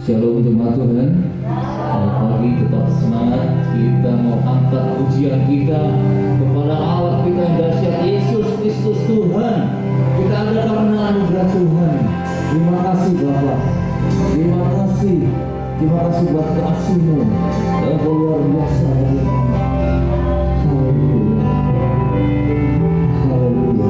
Shalom jemaat Tuhan. Selamat pagi, tetap semangat. Kita mau angkat pujian kita kepada Allah kita yang dahsyat, Yesus Kristus Tuhan. Kita ada karena anugerah Tuhan. Terima kasih Bapak. Terima kasih buat kasih-Mu yang luar biasa. Haleluya. Haleluya.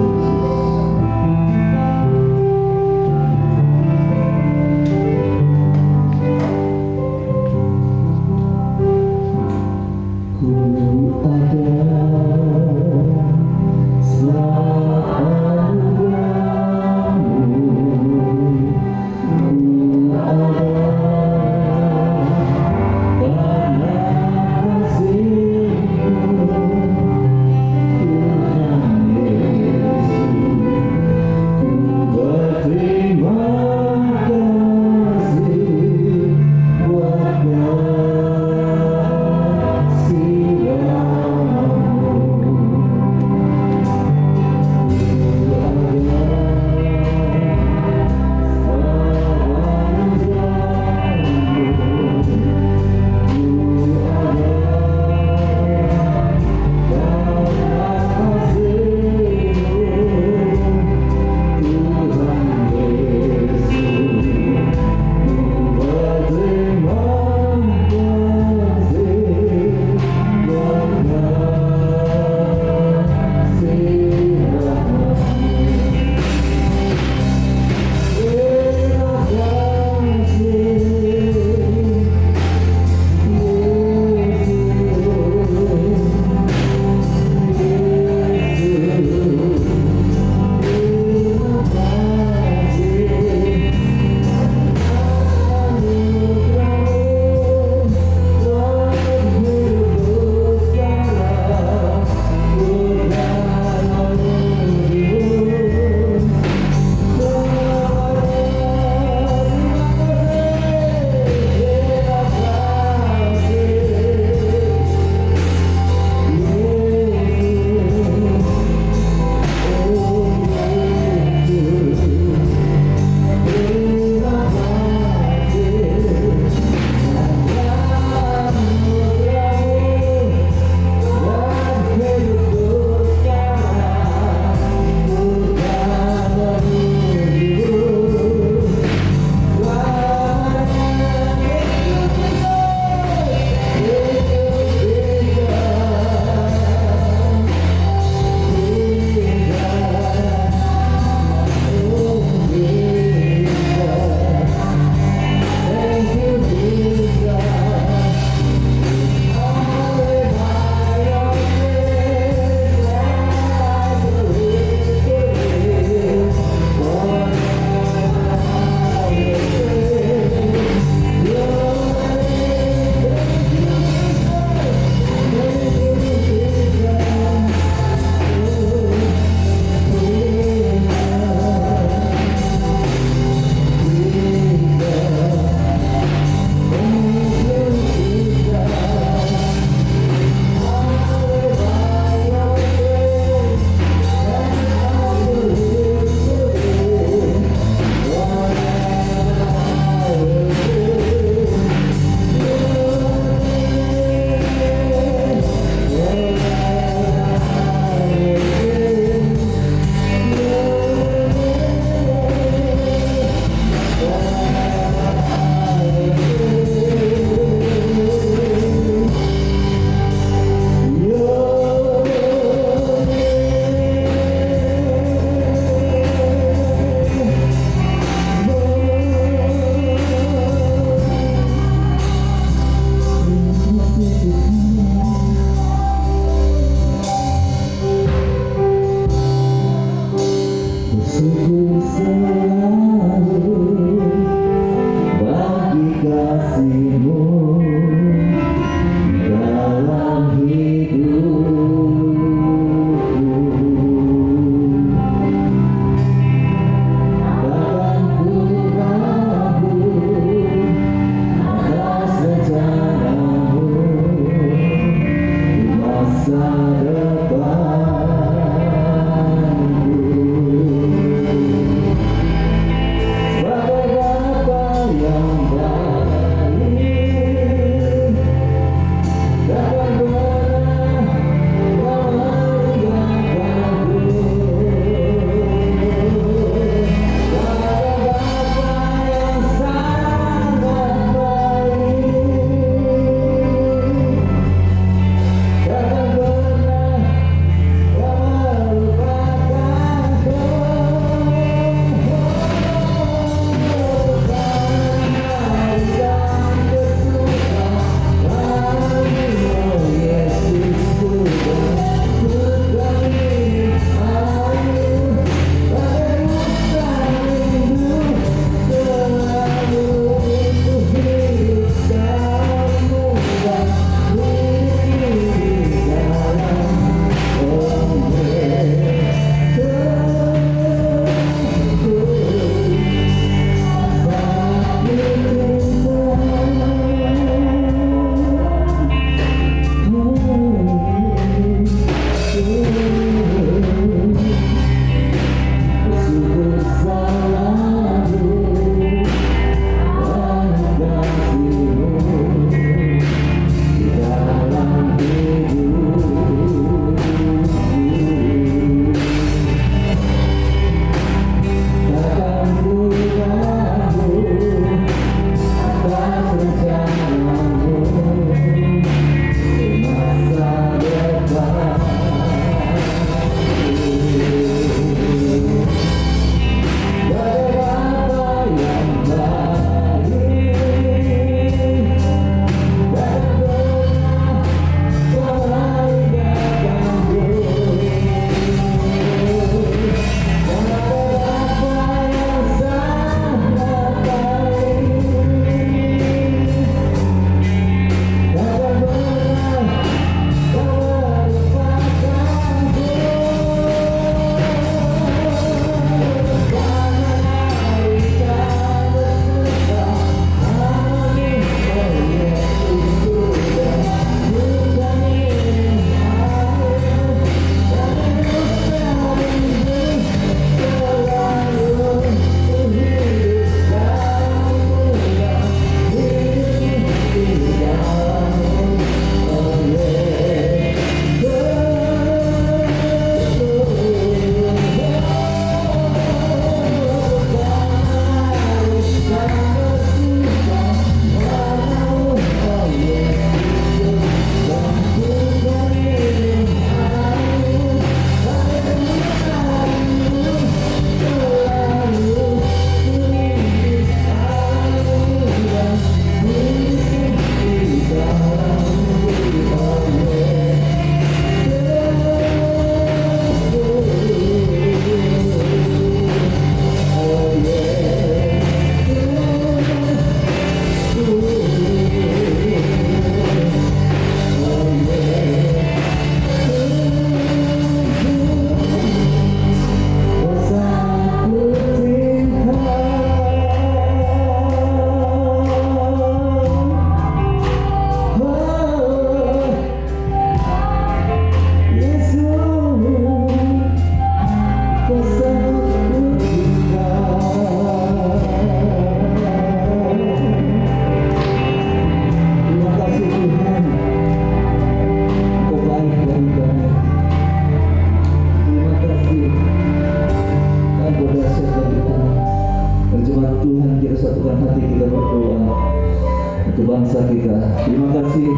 kita. Terima kasih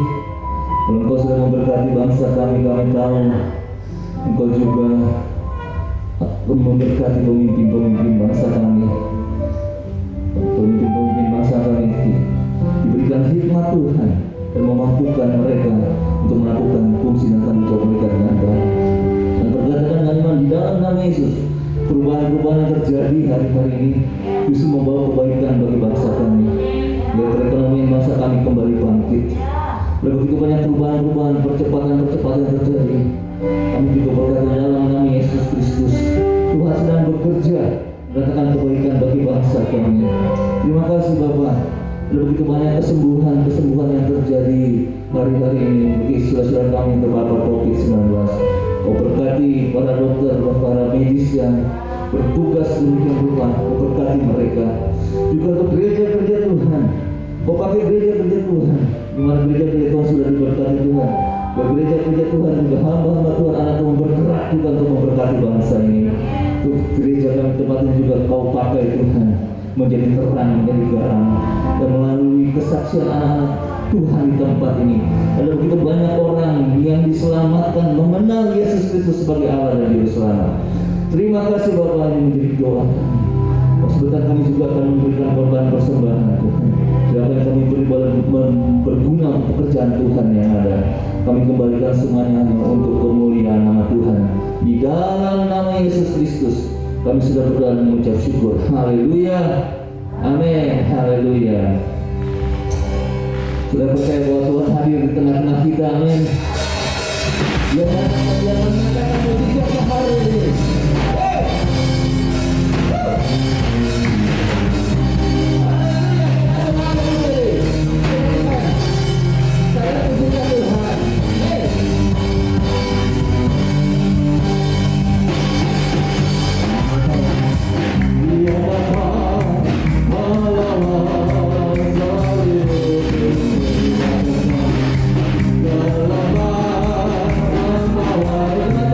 kalau Engkau sudah memberkati bangsa kami. Kami tahu Engkau juga memberkati pemimpin-pemimpin bangsa kami. Pemimpin-pemimpin bangsa kami diberikan hikmat Tuhan dan memampukan mereka untuk melakukan fungsi dan tanggung jawab mereka dengan baik. Dan berdasarkan kalimat di dalam nama Yesus, perubahan-perubahan yang terjadi hari-hari ini justru membawa kebaikan bagi bangsa kami. Biar perekonomian bangsa kami kembali bangkit. Begitu banyak perubahan-perubahan, percepatan-percepatan yang terjadi. Kami juga berkata dalam nama Yesus Kristus, Tuhan sedang bekerja mendatangkan kebaikan bagi bangsa kami. Terima kasih Bapak. Begitu banyak kesembuhan yang terjadi hari-hari ini bagi saudara-saudara kami yang terpapar COVID-19. Kau berkati para dokter, para medis yang bertugas demikian rupa. Kau berkati mereka. Juga untuk gereja-gereja Tuhan. Kau pakai gereja-gereja Tuhan. Di mana gereja-gereja Tuhan sudah diberkati Tuhan. Gereja-gereja Tuhan juga hamba-hamba Tuhan, anak Tuhan bergerak juga untuk memberkati bangsa ini. Untuk gereja kami tempat ini juga Kau pakai Tuhan, menjadi terang, menjadi garam, dan melalui kesaksian anak-anak Tuhan di tempat ini ada begitu banyak orang yang diselamatkan mengenal Yesus Kristus sebagai Allah dan Juru Selamat. Terima kasih Bapak yang menjadi doa kami. Sebentar kami juga akan memberikan korban persembahan Tuhan. Siapa yang kami beri berguna untuk pekerjaan Tuhan yang ada, kami kembalikan semuanya hanya untuk kemuliaan nama Tuhan. Di dalam nama Yesus Kristus kami sudah berdoa dan mengucap syukur. Haleluya. Amin. Haleluya. Sudah percaya bahwa Tuhan hadir di tengah-tengah kita. Amin. Yang menyenangkan mujizat hari ini. Terima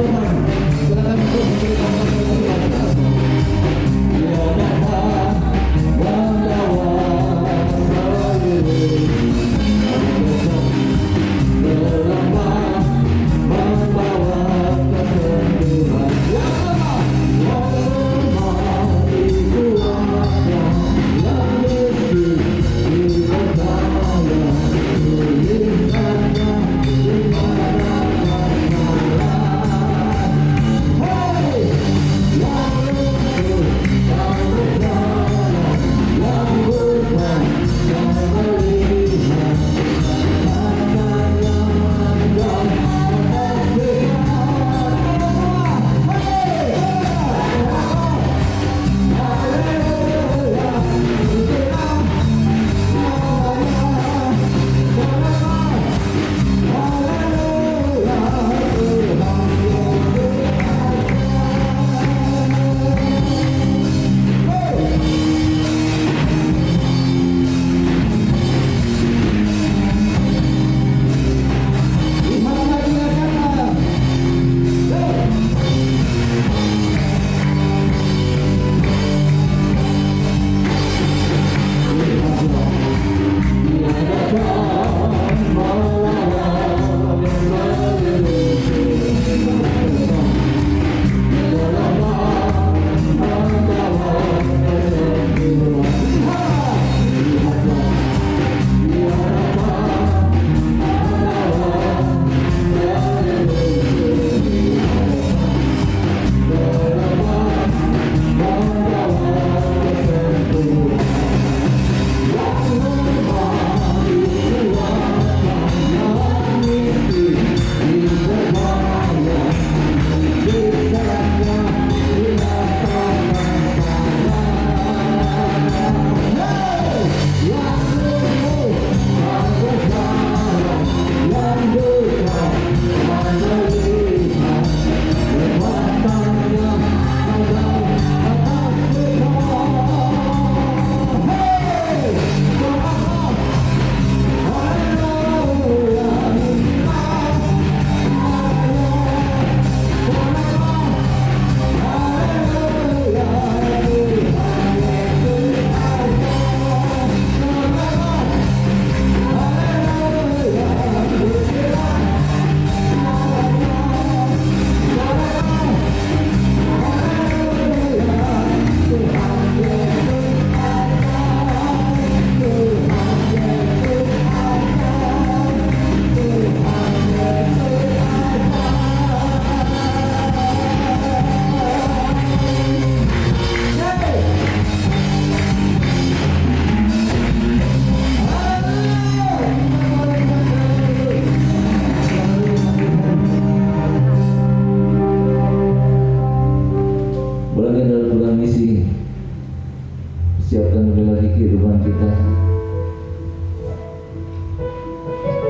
siapkan lebih lagi kehidupan kita.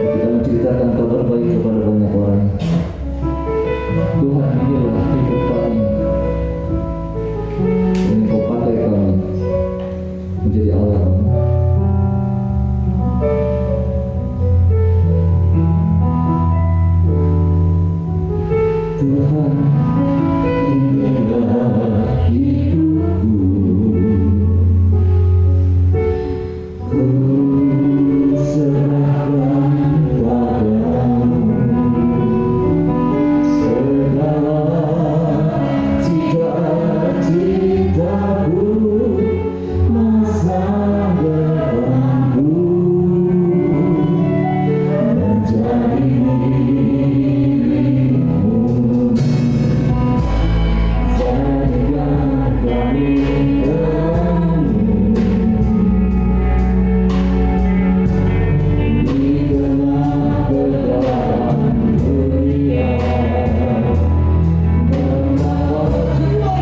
Kita menceritakan kabar baik kepada banyak orang. Tuhan, inilah hidup kami. Ini Kau pakai kami menjadi Allah kami. Tuhan, inilah hidupku. Ku serahkan padamu segala cita-citaku, masa depanku menjadi milikmu. Jadikan kami di tengah keadaan dunia, membawa jiwa-jiwa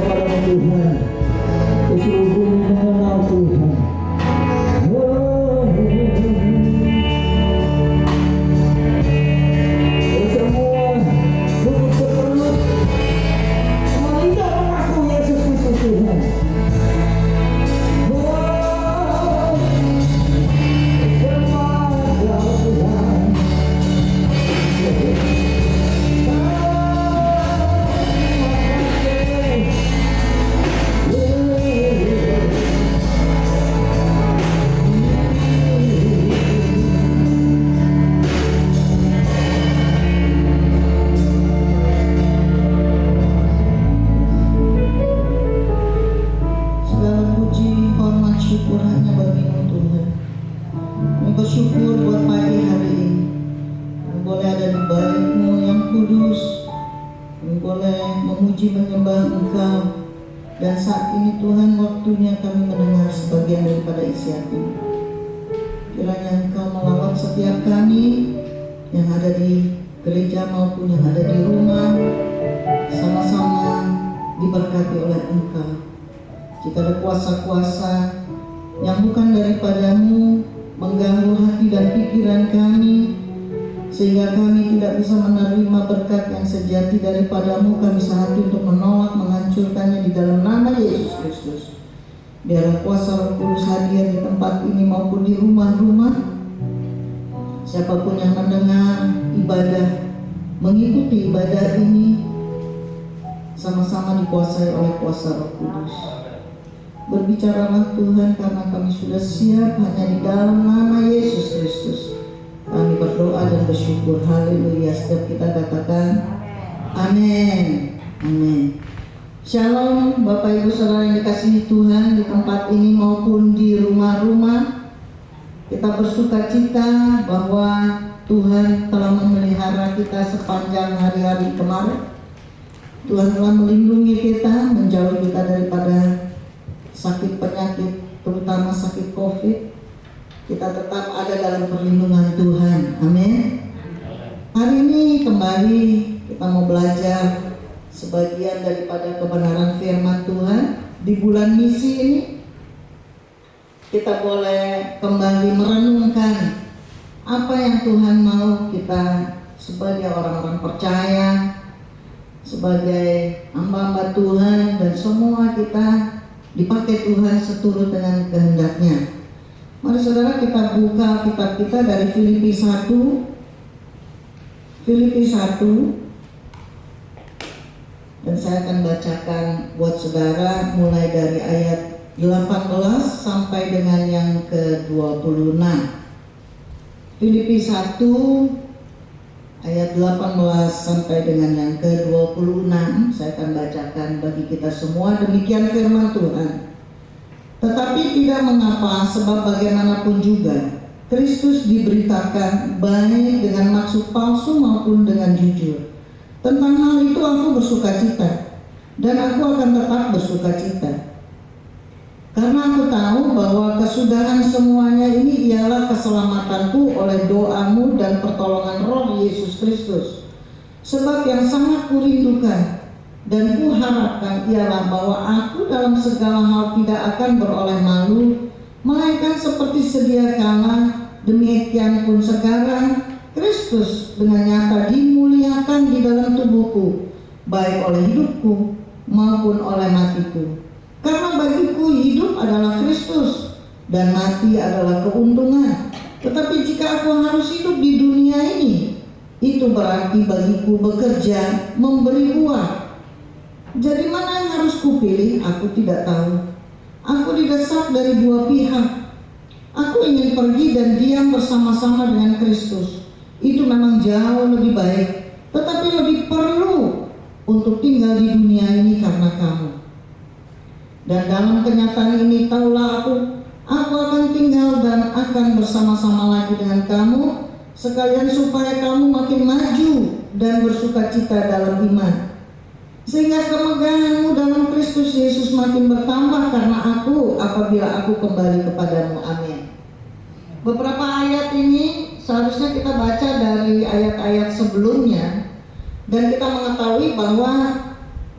kepadamu. Tuhan, ini kerinduanku. Dan hidup Tuhan seluruh hidupku. Pakailah Tuhan bagi bersyukur buat pagi hari ini. Kami boleh ada di bait-Mu yang kudus. Kami boleh memuji menyembah Engkau. Dan saat ini Tuhan, waktunya kami mendengar sebagian daripada isi hati. Kiranya Engkau melawat setiap kami yang ada di gereja maupun yang ada di rumah, sama-sama diberkati oleh Engkau. Jika ada kuasa-kuasa yang bukan daripada-Mu mengganggu hati dan pikiran kami, sehingga kami tidak bisa menerima berkat yang sejati daripada-Mu, kami sehati untuk menolak, menghancurkannya di dalam nama Yesus Kristus. Biarlah kuasa Roh Kudus hadir di tempat ini maupun di rumah-rumah. Siapapun yang mendengar ibadah, mengikuti ibadah ini, sama-sama dikuasai oleh kuasa Roh Kudus. Berbicaralah Tuhan, karena kami sudah siap hanya di dalam nama Yesus Kristus. Kami berdoa dan bersyukur. Haleluya. Setiap kita katakan amin. Amin. Shalom Bapak Ibu Saudara yang dikasihi Tuhan, di tempat ini maupun di rumah-rumah. Kita bersuka cita bahwa Tuhan telah memelihara kita sepanjang hari-hari kemarin. Tuhan telah melindungi kita, menjauhi kita daripada sakit penyakit, terutama sakit COVID. Kita tetap ada dalam perlindungan Tuhan. Amin. Hari ini kembali kita mau belajar sebagian daripada kebenaran firman Tuhan di bulan misi ini. Kita boleh kembali merenungkan apa yang Tuhan mau kita sebagai orang-orang percaya, sebagai hamba-hamba Tuhan, dan semua kita dipakai Tuhan seturut dengan kehendak-Nya. Mari saudara kita buka kitab kita dari Filipi 1. Filipi 1. Dan saya akan bacakan buat saudara mulai dari ayat 18 sampai dengan yang ke-26. Filipi 1 ayat 18 sampai dengan yang ke-26 saya akan bacakan bagi kita semua. Demikian firman Tuhan. Tetapi tidak mengapa, sebab bagaimanapun juga Kristus diberitakan baik dengan maksud palsu maupun dengan jujur. Tentang hal itu aku bersukacita, dan aku akan tetap bersukacita. Karena aku tahu bahwa kesudahan semuanya ini ialah keselamatanku oleh doamu dan pertolongan Roh Yesus Kristus. Sebab yang sangat kurindukan dan kuharapkan ialah bahwa aku dalam segala hal tidak akan beroleh malu, melainkan seperti sedia kala, demikian pun sekarang Kristus dengan nyata dimuliakan di dalam tubuhku, baik oleh hidupku maupun oleh matiku. Karena bagiku hidup adalah Kristus dan mati adalah keuntungan. Tetapi jika aku harus hidup di dunia ini, itu berarti bagiku bekerja memberi buah. Jadi mana yang harus kupilih? Aku tidak tahu. Aku didesak dari dua pihak. Aku ingin pergi dan diam bersama-sama dengan Kristus. Itu memang jauh lebih baik, tetapi lebih perlu untuk tinggal di dunia ini karena kamu. Dan dalam kenyataan ini tahulah aku akan tinggal dan akan bersama-sama lagi dengan kamu, sekalian supaya kamu makin maju dan bersukacita dalam iman, sehingga kemegahanmu dalam Kristus Yesus makin bertambah karena aku apabila aku kembali kepadamu. Amin. Beberapa ayat ini seharusnya kita baca dari ayat-ayat sebelumnya, dan kita mengetahui bahwa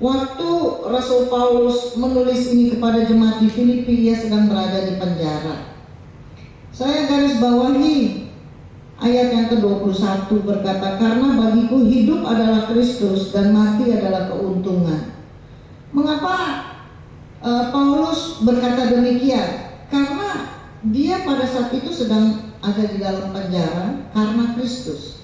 waktu Rasul Paulus menulis ini kepada jemaat di Filipi, ia sedang berada di penjara. Saya garis bawahi ayat yang ke-21 berkata, karena bagiku hidup adalah Kristus dan mati adalah keuntungan. Mengapa Paulus berkata demikian? Karena dia pada saat itu sedang ada di dalam penjara karena Kristus.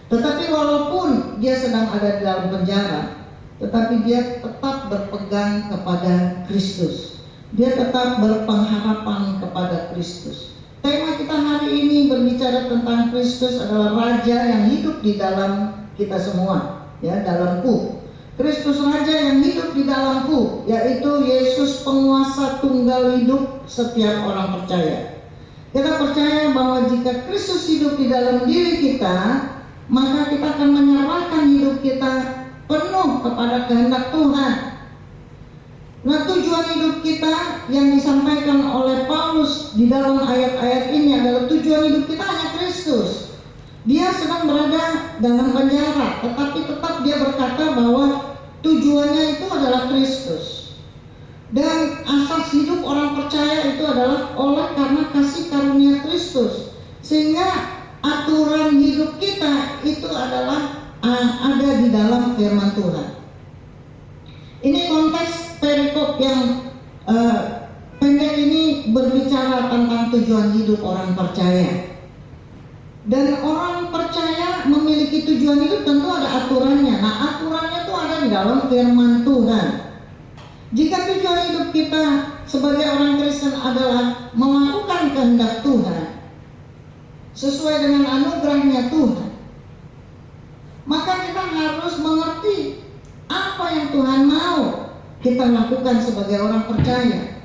Tetapi walaupun dia sedang ada di dalam penjara, tetapi dia tetap berpegang kepada Kristus. Dia tetap berpengharapan kepada Kristus. Tema kita hari ini berbicara tentang Kristus adalah Raja yang hidup di dalam kita semua, ya, dalamku. Kristus Raja yang hidup di dalamku, yaitu Yesus penguasa tunggal hidup setiap orang percaya. Kita percaya bahwa jika Kristus hidup di dalam diri kita, maka kita akan menyerahkan hidup kita penuh kepada kehendak Tuhan. Nah, tujuan hidup kita yang disampaikan oleh Paulus di dalam ayat-ayat ini adalah tujuan hidup kita hanya Kristus. Dia sedang berada dalam penjara, tetapi tetap dia berkata bahwa tujuannya itu adalah Kristus. Dan asas hidup orang percaya itu adalah oleh karena kasih karunia Kristus. Sehingga aturan hidup kita itu adalah ada di dalam firman Tuhan. Ini konteks perikop yang pendek ini berbicara tentang tujuan hidup orang percaya. Dan orang percaya memiliki tujuan hidup tentu ada aturannya. Nah, aturannya itu ada di dalam firman Tuhan. Jika tujuan hidup kita sebagai orang Kristen adalah melakukan kehendak Tuhan sesuai dengan anugerahnya Tuhan, maka kita harus mengerti apa yang Tuhan mau kita lakukan sebagai orang percaya.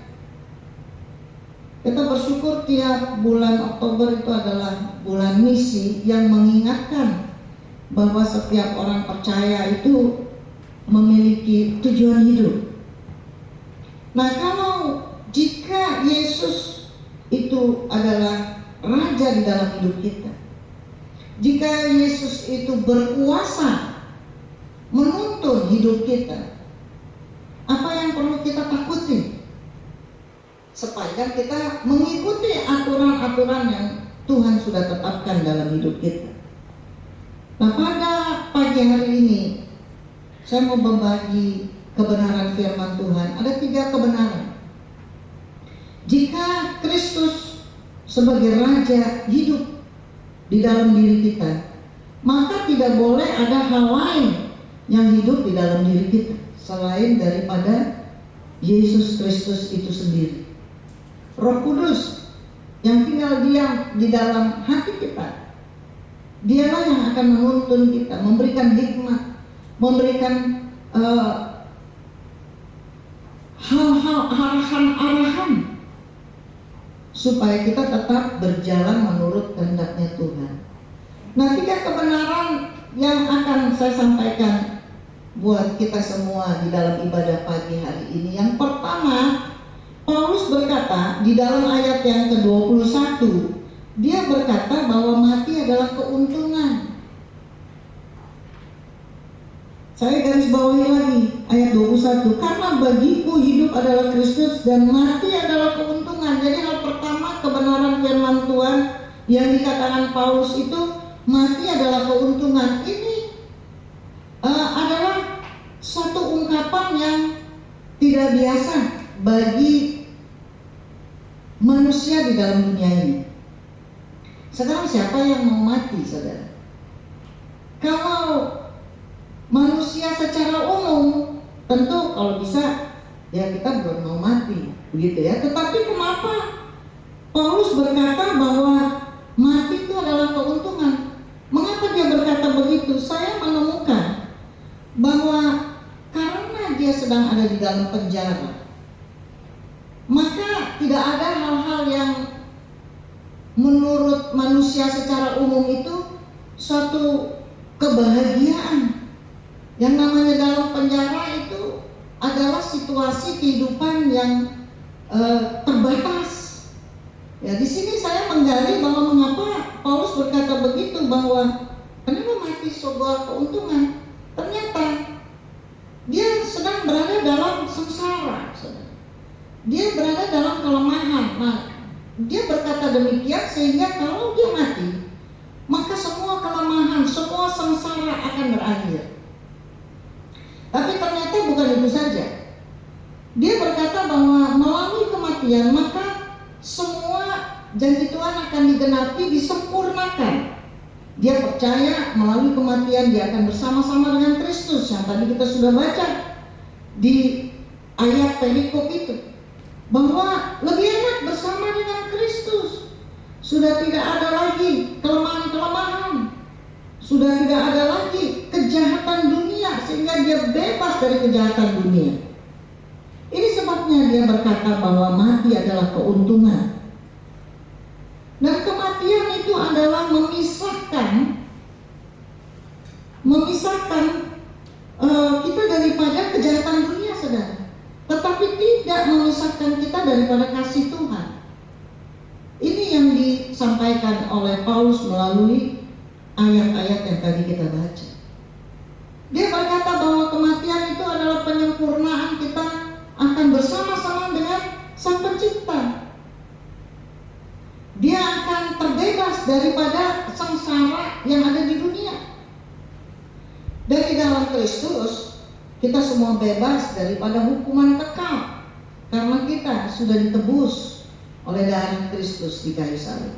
Kita bersyukur tiap bulan Oktober itu adalah bulan misi yang mengingatkan bahwa setiap orang percaya itu memiliki tujuan hidup. Nah, kalau jika Yesus itu adalah Raja di dalam hidup kita, jika Yesus itu berkuasa menuntun hidup kita, apa yang perlu kita takuti? Sepanjang kita mengikuti aturan-aturan yang Tuhan sudah tetapkan dalam hidup kita. Nah, pada pagi hari ini saya mau berbagi kebenaran firman Tuhan. Ada 3 kebenaran. Jika Kristus sebagai Raja hidup di dalam diri kita, maka tidak boleh ada hal lain yang hidup di dalam diri kita selain daripada Yesus Kristus itu sendiri. Roh Kudus yang tinggal diam di dalam hati kita, Dialah yang akan menuntun kita, memberikan hikmat, memberikan hal-hal arahan-arahan supaya kita tetap berjalan menurut kehendaknya Tuhan. Nah, 3 kebenaran yang akan saya sampaikan buat kita semua di dalam ibadah pagi hari ini. Yang pertama, Paulus berkata di dalam ayat yang ke-21, dia berkata bahwa mati adalah keuntungan. Saya garis bawahi lagi ayat 21, karena bagiku hidup adalah Kristus dan mati adalah keuntungan. Jadi hal pertama, kebenaran firman Tuhan yang dikatakan Paulus itu mati adalah keuntungan. Ini adalah satu ungkapan yang tidak biasa bagi manusia di dalam dunia ini. Sekarang siapa yang mau mati, saudara? Kalau manusia secara umum, tentu kalau bisa ya kita belum mau mati, begitu ya. Tetapi kenapa Paulus berkata bahwa mati itu adalah keuntungan? Mengapa dia berkata begitu? Saya menemukan bahwa karena dia sedang ada di dalam penjara, maka tidak ada hal-hal yang menurut manusia secara umum itu suatu kebahagiaan. Yang namanya dalam penjara itu adalah situasi kehidupan yang terbatas. Ya, di sini saya menggali bahwa mengapa Paulus berkata begitu, bahwa kenapa mati sebuah keuntungan? Ternyata dia sedang berada dalam sengsara, dia berada dalam kelemahan. Nah, dia berkata demikian sehingga kalau dia mati, maka semua kelemahan, semua sengsara akan berakhir. Tapi ternyata bukan itu saja. Dia berkata bahwa melalui kematian maka semua janji Tuhan akan digenapi, disempurnakan. Dia percaya melalui kematian dia akan bersama-sama dengan Kristus yang tadi kita sudah baca di ayat perikop itu, bahwa lebih enak bersama dengan Kristus. Sudah tidak ada lagi kelemahan-kelemahan, sudah tidak ada lagi kejahatan dunia, sehingga dia bebas dari kejahatan dunia. Ini sebabnya dia berkata bahwa mati adalah keuntungan. Dan kematian itu adalah memisahkan kita daripada kejahatan dunia, saudara. Tetapi tidak memisahkan kita daripada kasih Tuhan. Ini yang disampaikan oleh Paulus melalui ayat-ayat yang tadi kita baca. Dia berkata bahwa kematian itu adalah penyempurnaan kita akan bersama-sama dengan Sang Pencipta. Dia akan terbebas daripada sengsara yang ada di dunia. Dan di dalam Kristus kita semua bebas daripada hukuman kekal, karena kita sudah ditebus oleh darah Kristus di kayu salib.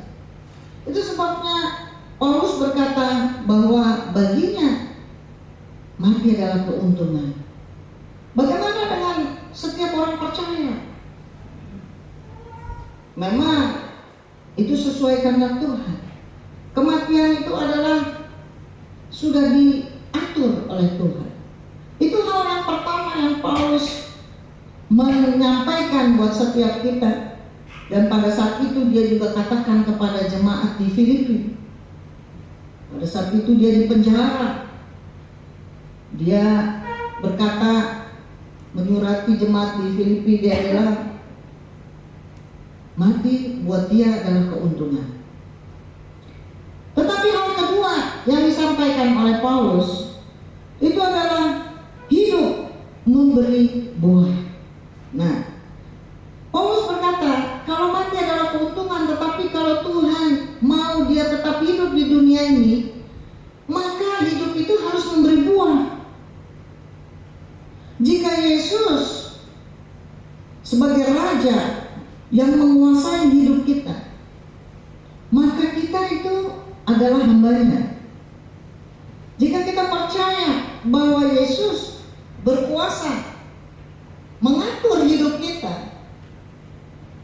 Itu sebabnya Paulus berkata bahwa baginya mati adalah keuntungan. Bagaimana dengan setiap orang percaya? Memang itu sesuai kehendak Tuhan. Kematian itu adalah sudah diatur oleh Tuhan. Itu hal yang pertama yang Paulus menyampaikan buat setiap kita. Dan pada saat itu dia juga katakan kepada jemaat di Filipi. Pada saat itu dia di penjara. Dia berkata, menyurati jemaat di Filipi, dia bilang, mati buat dia adalah keuntungan. Tetapi hal kedua yang disampaikan oleh Paulus itu adalah hidup memberi buah. Nah, Paulus berkata, kalau mati adalah keuntungan, tetapi kalau Tuhan mau dia tetap hidup di dunia ini, maka hidup itu harus memberi buah. Jika Yesus sebagai Raja yang menguasai hidup kita, maka kita itu adalah hambanya. Jika kita percaya bahwa Yesus berkuasa mengatur hidup kita,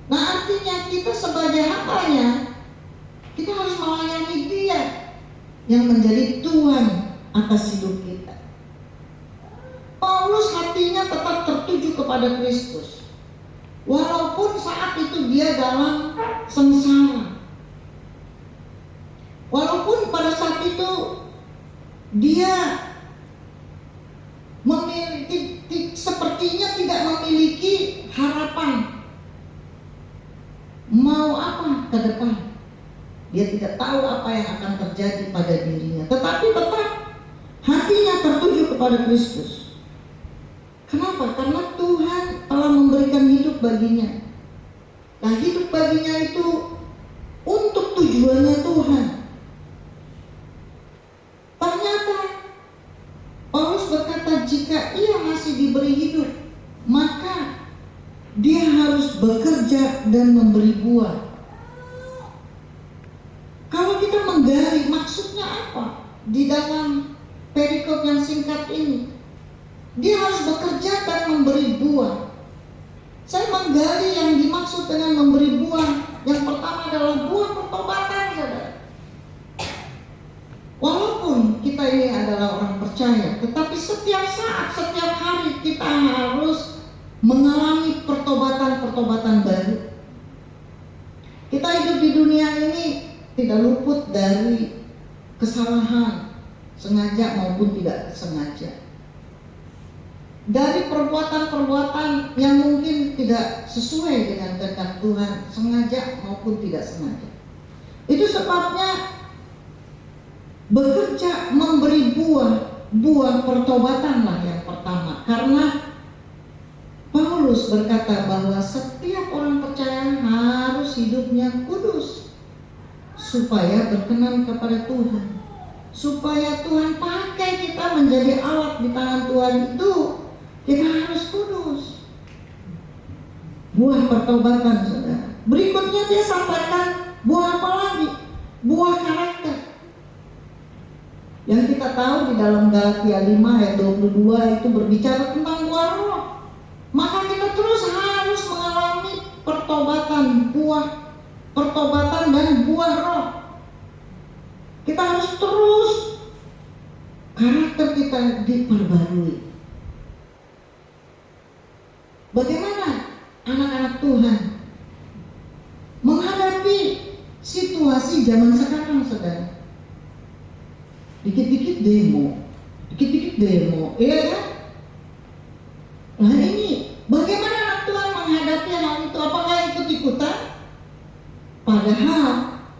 nah artinya kita sebagai hambanya, kita harus melayani Dia yang menjadi Tuhan atas hidup kita. Paulus hatinya tetap tertuju kepada Kristus, walaupun saat itu dia dalam sengsara. Walaupun pada saat itu dia sepertinya tidak memiliki harapan mau apa ke depan. Dia tidak tahu apa yang akan terjadi pada dirinya, tetapi tetap hatinya tertuju kepada Kristus. Kenapa? Karena Tuhan telah memberikan hidup baginya. Nah, hidup baginya itu untuk tujuannya Tuhan. Ternyata Paulus berkata, jika ia masih diberi hidup, maka dia harus bekerja dan memberi buah. Kalau kita menggali maksudnya apa di dalam perikop yang singkat ini, dia harus bekerja dan memberi buah. Saya menggali yang dimaksud dengan memberi buah. Yang pertama adalah buah pertobatan, saudara. Walaupun kita ini adalah orang percaya, tetapi setiap saat, setiap hari kita harus mengalami pertobatan-pertobatan baru. Kita hidup di dunia ini tidak luput dari kesalahan, sengaja maupun tidak sengaja. Dari perbuatan-perbuatan yang mungkin tidak sesuai dengan kehendak Tuhan, sengaja maupun tidak sengaja. Itu sebabnya bekerja memberi buah pertobatanlah yang pertama. Karena Paulus berkata bahwa setiap orang percaya harus hidupnya kudus, supaya berkenan kepada Tuhan, supaya Tuhan pakai kita menjadi alat di tangan Tuhan itu, kita harus kudus. Buah pertobatan, saudara. Berikutnya dia sampaikan buah apa lagi? Buah karakter. Yang kita tahu di dalam Galatia 5 ayat 22 itu berbicara tentang buah roh. Maka kita terus harus mengalami pertobatan, buah pertobatan dan buah roh. Kita harus terus karakter kita diperbarui. Bagaimana anak-anak Tuhan menghadapi situasi zaman sekarang, saudara? Dikit-dikit demo, iya kan? Nah ini, bagaimana anak Tuhan menghadapi hal itu? Apakah ikut-ikutan? Padahal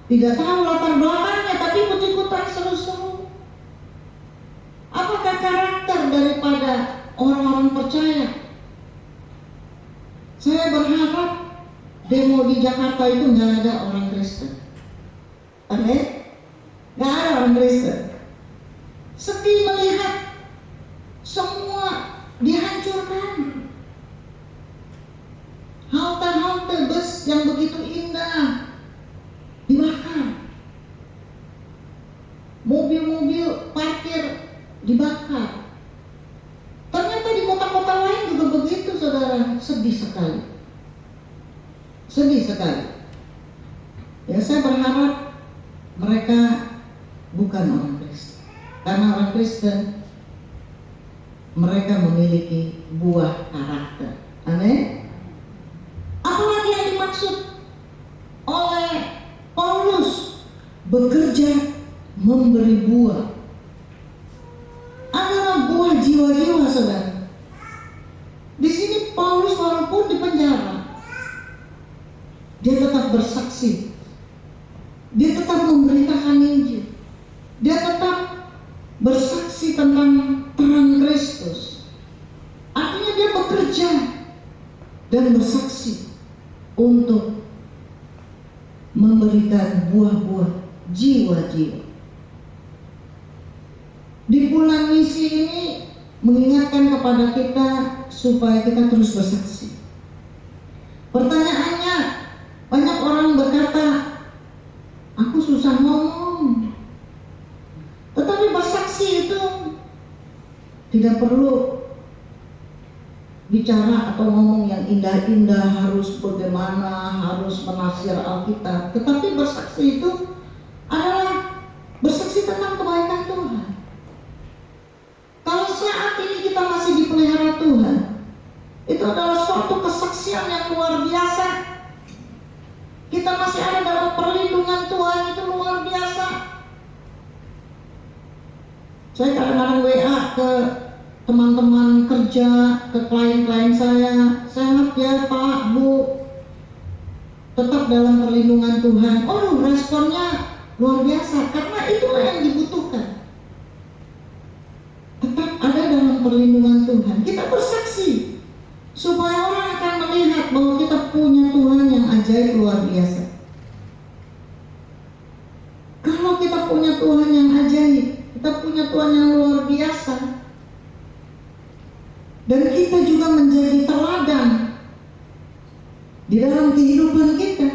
tidak tahu latar belakangnya, tapi ikut-ikutan seru-seru. Apakah karakter daripada orang-orang percaya? Saya berharap demo di Jakarta itu nggak ada orang Kristen. Amin? Nggak ada orang Kristen. Sedih melihat semua dihancurkan. Halte-halte bus yang begitu indah dibakar. Mobil-mobil parkir dibakar. Ternyata di kota-kota lain juga begitu, saudara. Sedih sekali. Sedih sekali. Ya, saya berharap mereka bukan orang Kristen. Karena orang Kristen, mereka memiliki buah karakter. Amin. Apalagi yang dimaksud bekerja, memberi buah. Adalah buah jiwa-jiwa, saudara. Di sini Paulus walaupun di penjara, dia tetap bersaksi, dia tetap memberitakan Injil, dia tetap bersaksi tentang terang Kristus. Artinya dia bekerja dan bersaksi untuk memberikan buah-buah jiwa-jiwa. Di bulan misi ini mengingatkan kepada kita supaya kita terus bersaksi. Pertanyaannya, banyak orang berkata, aku susah ngomong. Tetapi bersaksi itu tidak perlu bicara atau ngomong yang indah-indah, harus bagaimana, harus menafsir Alkitab. Tetapi bersaksi itu adalah bersaksi tentang kebaikan Tuhan. Kalau saat ini kita masih dipelihara Tuhan, itu adalah suatu kesaksian yang luar biasa. Kita masih ada dalam perlindungan Tuhan, itu luar biasa. Saya kadang-kadang WA ke teman-teman kerja, ke klien-klien saya, sehat ya Pak, Bu, tetap dalam perlindungan Tuhan. Oh, responnya luar biasa, karena itulah yang dibutuhkan. Tetap ada dalam perlindungan Tuhan. Kita bersaksi supaya orang akan melihat bahwa kita punya Tuhan yang ajaib luar biasa. Kalau kita punya Tuhan yang ajaib, kita punya Tuhan yang luar biasa, dan kita juga menjadi teladan di dalam kehidupan kita.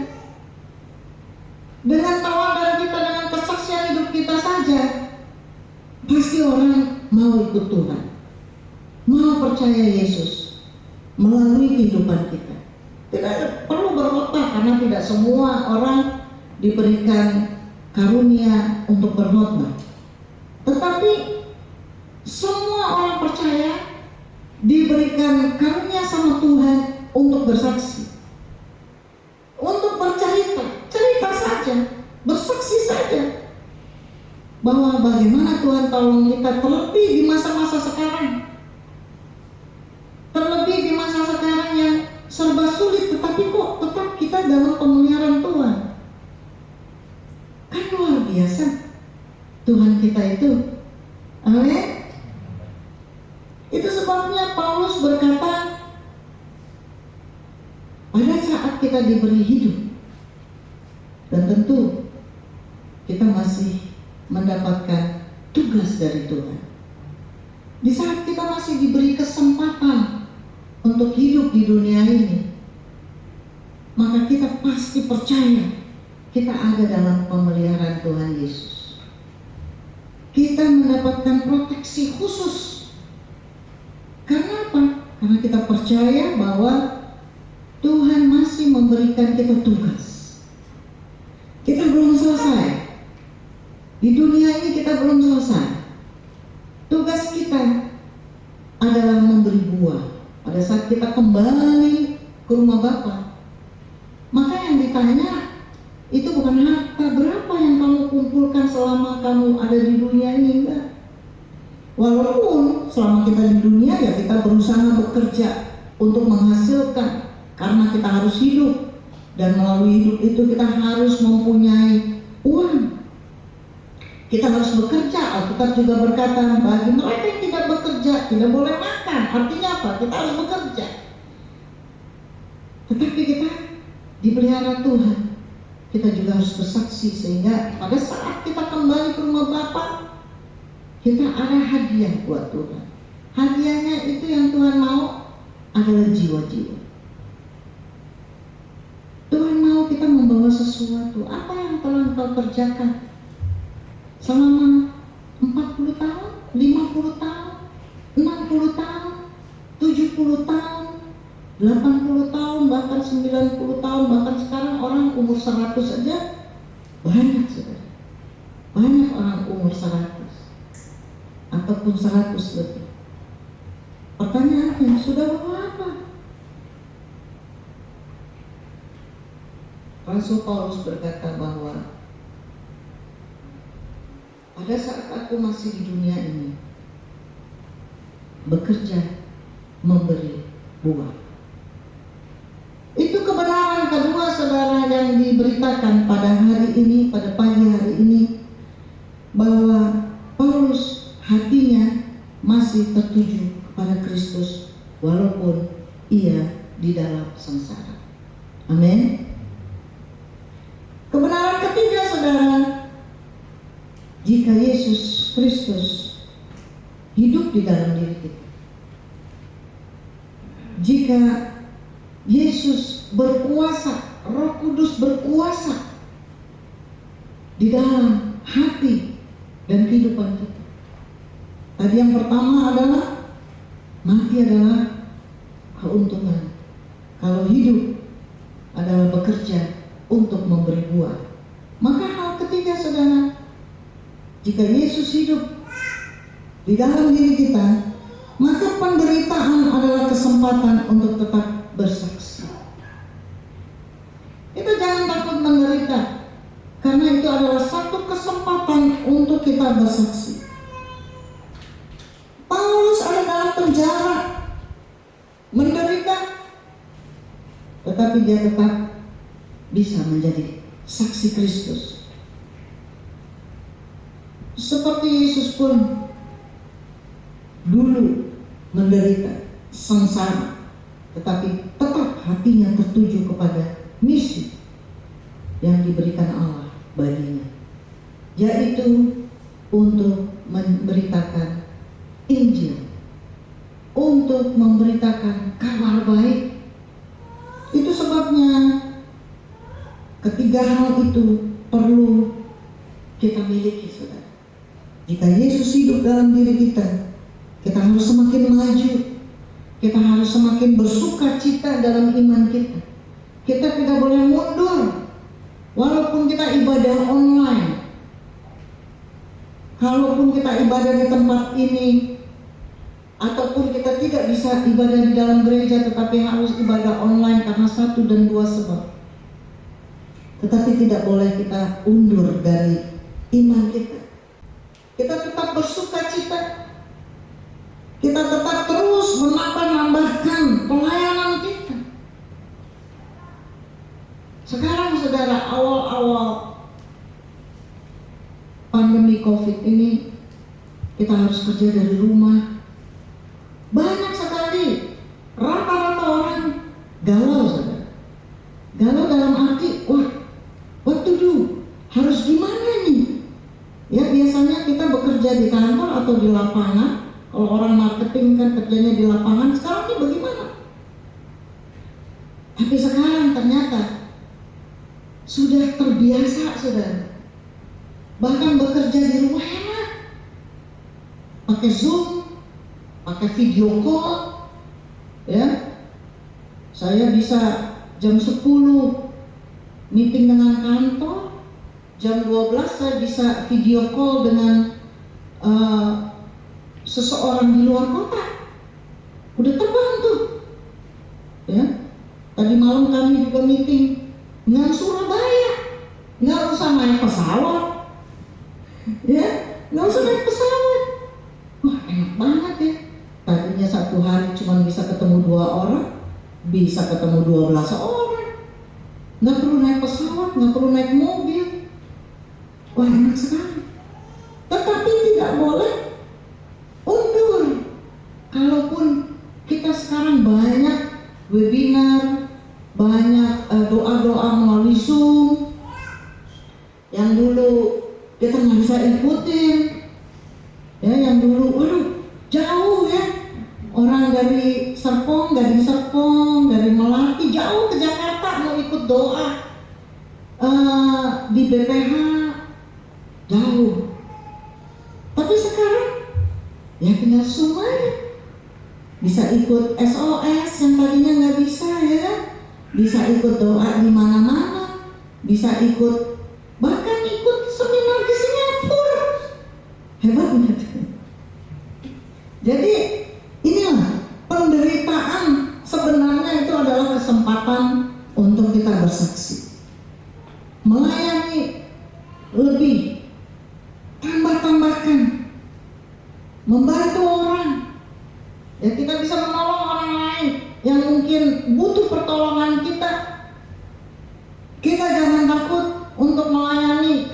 Dengan teladan kita, dengan kesaksian hidup kita saja, pasti orang mau ikut Tuhan, mau percaya Yesus melalui kehidupan kita. Tidak perlu berkhotbah, karena tidak semua orang diberikan karunia untuk berkhotbah. Tetapi semua orang percaya diberikan karunia sama Tuhan untuk bersaksi, untuk bercerita, cerita saja, bersaksi saja bahwa bagaimana Tuhan tolong kita, terlebih di masa-masa sekarang, terlebih di masa sekarang yang serba sulit, tetapi kok tetap kita dalam pemeliharaan Tuhan. Kan luar biasa Tuhan kita itu. Amin. Itu sebabnya Paulus berkata, pada saat kita diberi hidup, dan tentu kita masih mendapatkan tugas dari Tuhan. Di saat kita masih diberi kesempatan untuk hidup di dunia ini, maka kita pasti percaya kita ada dalam pemeliharaan Tuhan Yesus. Kita mendapatkan proteksi khusus. Karena apa? Karena kita percaya bahwa Tuhan masih memberikan kita tugas. Kita belum selesai. Di dunia ini kita belum selesai. Tugas kita adalah memberi buah pada saat kita kembali ke rumah Bapa. Maka yang ditanya itu bukan harta berapa yang kamu kumpulkan selama kamu ada di dunia ini, enggak. Walaupun selama kita di dunia ya kita berusaha bekerja untuk menghasilkan, karena kita harus hidup, dan melalui hidup itu kita harus mempunyai uang. Kita harus bekerja. Alkitab juga berkata, bagi mereka yang tidak bekerja tidak boleh makan. Artinya apa? Kita harus bekerja. Tetapi kita dipelihara Tuhan. Kita juga harus bersaksi, sehingga pada saat kita kembali ke rumah Bapa, kita ada hadiah buat Tuhan. Hadiahnya itu yang Tuhan mau adalah jiwa-jiwa. Tuhan mau kita membawa sesuatu. Apa yang telah engkau kerjakan selama 40 tahun, 50 tahun, 60 tahun, 70 tahun, 80 tahun, bahkan 90 tahun, bahkan sekarang orang umur 100 saja banyak, saudara. Banyak orang umur 100 ataupun 100 lebih. Pertanyaannya, sudah berapa? Rasul Paulus berkata bahwa pada saat aku masih di dunia ini, bekerja, memberi buah. Itu kebenaran kedua, saudara, yang diberitakan pada hari ini, pada pagi hari ini, bahwa Paulus hatinya masih tertuju kepada Kristus walaupun ia di dalam sengsara. Amin. Kebenaran ketiga, saudara, jika Yesus Kristus hidup di dalam diri kita, jika Yesus berkuasa, Roh Kudus berkuasa di dalam hati dan kehidupan kita. Tadi yang pertama adalah mati adalah keuntungan. Kalau hidup adalah bekerja untuk memberi buah. Maka hal ketiga, saudara, jika Yesus hidup di dalam diri kita, maka penderitaan adalah kesempatan untuk tetap bersaksi. Kita jangan takut menderita, karena itu adalah satu kesempatan untuk kita bersaksi. Paulus ada dalam penjara, menderita, tetapi dia tetap bisa menjadi saksi Kristus. Seperti Yesus pun dulu menderita, sengsara, tetapi tetap hatinya tertuju kepada misi yang diberikan Allah baginya, yaitu untuk memberitakan Injil, untuk memberitakan kabar baik. Itu sebabnya ketiga hal itu perlu kita miliki, saudara. Jika Yesus hidup dalam diri kita, kita harus semakin maju, kita harus semakin bersuka cita dalam iman kita. Kita tidak boleh mundur, walaupun kita ibadah online, kalaupun kita ibadah di tempat ini, ataupun kita tidak bisa ibadah di dalam gereja, tetapi harus ibadah online karena satu dan dua sebab. Tetapi tidak boleh kita undur dari iman kita. Kita tetap bersuka cita. Kita tetap terus menambah-nambahkan pelayanan kita. Sekarang, saudara, awal-awal pandemi COVID ini, kita harus kerja dari rumah. Banyak sekali rata-rata orang galau, saudara. Galau dalam arti, what to do? Harus gimana nih? Ya, biasanya kita bekerja di kantor atau di lapangan. Kalau orang marketing kan kerjanya di lapangan. Sekarang ini bagaimana? Tapi sekarang ternyata sudah terbiasa, saudara. Bahkan bekerja di rumah enak. Pakai Zoom, pakai video call. Ya, saya bisa jam 10 meeting dengan kantor, jam 12 saya bisa video call dengan seseorang di luar kota. Udah terbang tuh. Ya, tadi malam kami juga meeting dengan Surabaya. Nggak usah naik pesawat. Ya, nggak usah naik pesawat. Wah, enak banget ya. Tadinya satu hari cuma bisa ketemu 2 orang, bisa ketemu 12 orang. Nggak perlu naik pesawat, nggak perlu naik mobil. Wah, enak sekali. Tetapi tidak boleh undur. Kalaupun kita sekarang banyak webinar, banyak doa-doa melalui Zoom, yang dulu kita nggak bisa ikutin, ya, yang dulu, jauh ya, orang dari Serpong, dari Melati, jauh ke Jakarta mau ikut doa di BPH, jauh. Tapi sekarang ya tinggal Zoom aja. Bisa ikut SOS yang tadinya nggak bisa, ya, bisa ikut doa di mana-mana, bisa ikut, bahkan ikut seminar di Singapura. Hebat banget. Jadi inilah penderitaan, sebenarnya itu adalah kesempatan untuk kita bersaksi, melayani lebih, tambah membantu orang. Ya, kita bisa menolong orang lain yang mungkin butuh pertolongan kita. Kita jangan takut untuk melayani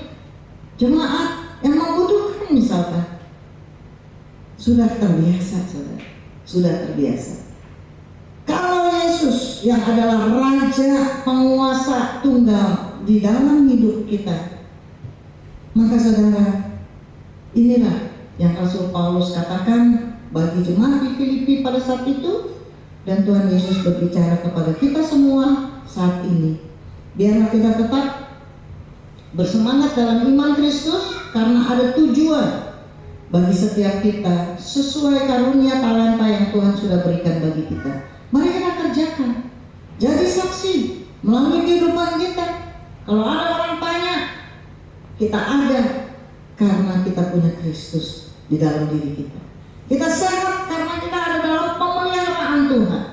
jemaat yang membutuhkan misalkan. Sudah terbiasa, saudara. Sudah terbiasa. Kalau Yesus yang adalah Raja penguasa tunggal di dalam hidup kita, maka saudara, inilah yang Rasul Paulus katakan bagi jemaat di Filipi pada saat itu, dan Tuhan Yesus berbicara kepada kita semua saat ini. Biarlah kita tetap bersemangat dalam iman Kristus, karena ada tujuan bagi setiap kita sesuai karunia talenta yang Tuhan sudah berikan bagi kita. Mari kita kerjakan, jadi saksi melalui kehidupan kita. Kalau ada orang tanya, kita ada karena kita punya Kristus di dalam diri kita. Kita sehat karena kita ada dalam pemeliharaan Tuhan.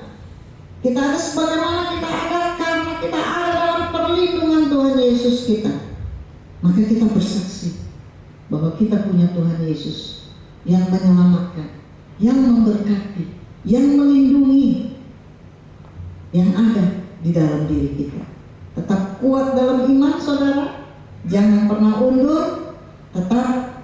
Kita ada sebagaimana kita ada karena kita ada dalam perlindungan Tuhan Yesus kita. Maka kita bersaksi bahwa kita punya Tuhan Yesus yang menyelamatkan, yang memberkati, yang melindungi, yang ada di dalam diri kita. Tetap kuat dalam iman, saudara. Jangan pernah undur. Tetap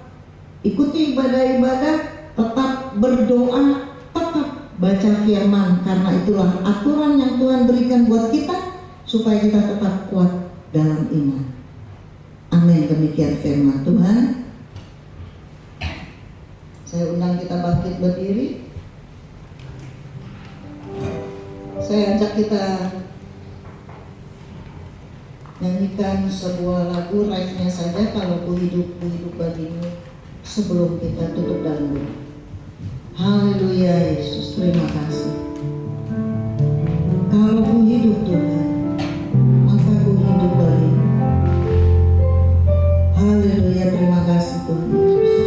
ikuti ibadah-ibadah, tetap berdoa, tetap baca firman, karena itulah aturan yang Tuhan berikan buat kita supaya kita tetap kuat dalam iman. Amin. Demikian firman Tuhan. Saya undang kita bangkit berdiri. Saya ajak kita nyanyikan sebuah lagu, rhyme-nya saja, kalau ku hidup bagimu, sebelum kita tutup dalam doa. Haleluya Yesus, terima kasih. Kalau ku hidup Tuhan, maka ku hidup bagimu. Haleluya, terima kasih Tuhan Yesus.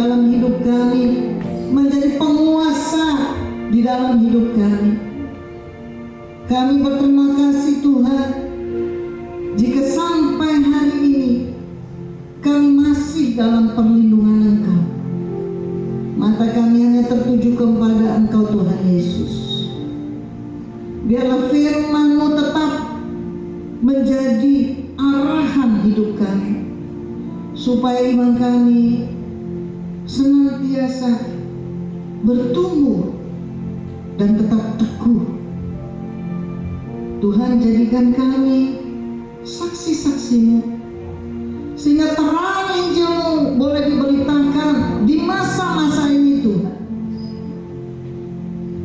dalam hidup kami, menjadi penguasa di dalam hidup kami. Kami berterima kasih Tuhan, jika sampai hari ini kami masih dalam perlindungan Engkau. Mata kami hanya tertuju kepada Engkau Tuhan Yesus. Biarlah firman-Mu tetap menjadi arahan hidup kami, supaya iman kami senantiasa bertumbuh dan tetap teguh. Tuhan, jadikan kami saksi-saksi-Mu, sehingga terang Injil-Mu boleh diberitakan di masa-masa ini Tuhan.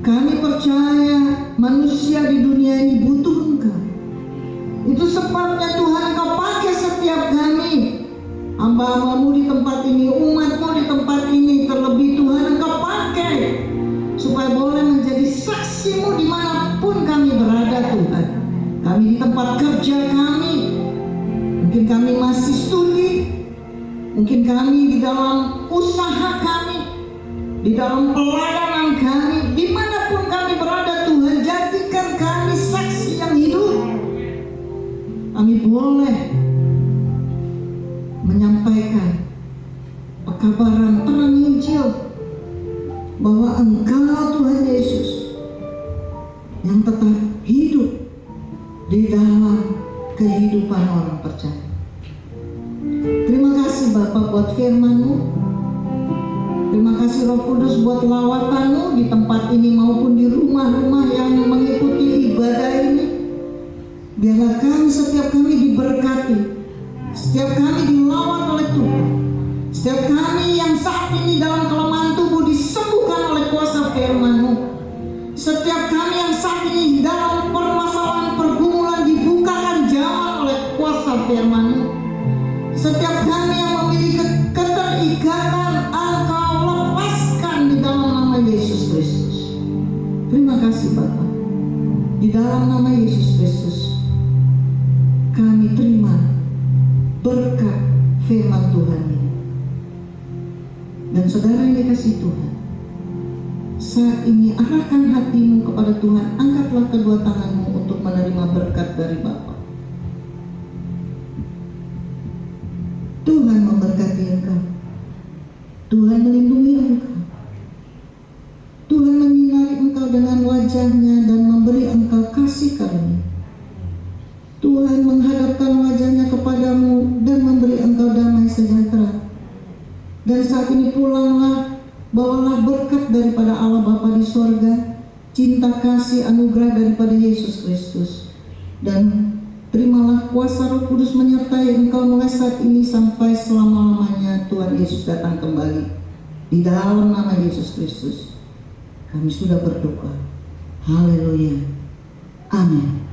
Kami percaya manusia di dunia ini butuh Engkau. Itu sebabnya Tuhan Kau pakai setiap kami, hamba-Hamba-Mu di tempat ini, umat-Mu di tempat ini. Terlebih Tuhan Engkau pakai supaya boleh menjadi saksi-Mu dimanapun kami berada Tuhan. Kami di tempat kerja kami, mungkin kami masih studi, mungkin kami di dalam usaha kami, di dalam pelayanan kami, dimanapun kami berada Tuhan, jadikan kami saksi yang hidup. Kami boleh menyampaikan pekabaran terang Injil bahwa Engkau Tuhan Yesus yang tetap hidup di dalam kehidupan orang percaya. Terima kasih Bapa buat firman-Mu. Terima kasih Roh Kudus buat lawatan-Mu di tempat ini maupun di rumah-rumah yang mengikuti ibadah ini. Biarlah kami, setiap kami diberkati, setiap kami dilawat oleh Tuhan, setiap kami yang saat ini dalam kelemahan tubuh disembuhkan oleh kuasa firman-Mu, setiap kami yang saat ini dalam permasalahan pergumulan dibukakan jalan oleh kuasa firman-Mu, setiap kami yang memiliki keterikatan Engkau lepaskan di dalam nama Yesus Kristus. Terima kasih Bapa. Di dalam nama Yesus Kristus kami terima berkat firman Tuhan ini. Dan saudara yang dikasihi Tuhan, saat ini arahkan hatimu kepada Tuhan. Angkatlah kedua tanganmu untuk menerima berkat dari Bapa. Tuhan memberkati engkau. Tuhan melindungi engkau. Tuhan menyinari engkau dengan wajah-Nya dan memberi engkau kasih karunia. Tuhan menghadapkan wajah-Nya kepadamu dan memberi engkau damai sejahtera. Dan saat ini pulanglah, bawalah berkat daripada Allah Bapa di sorga, cinta kasih anugerah daripada Yesus Kristus, dan terimalah kuasa Roh Kudus menyertai engkau mulai saat ini sampai selama-lamanya Tuhan Yesus datang kembali. Di dalam nama Yesus Kristus kami sudah berdoa. Haleluya. Amin.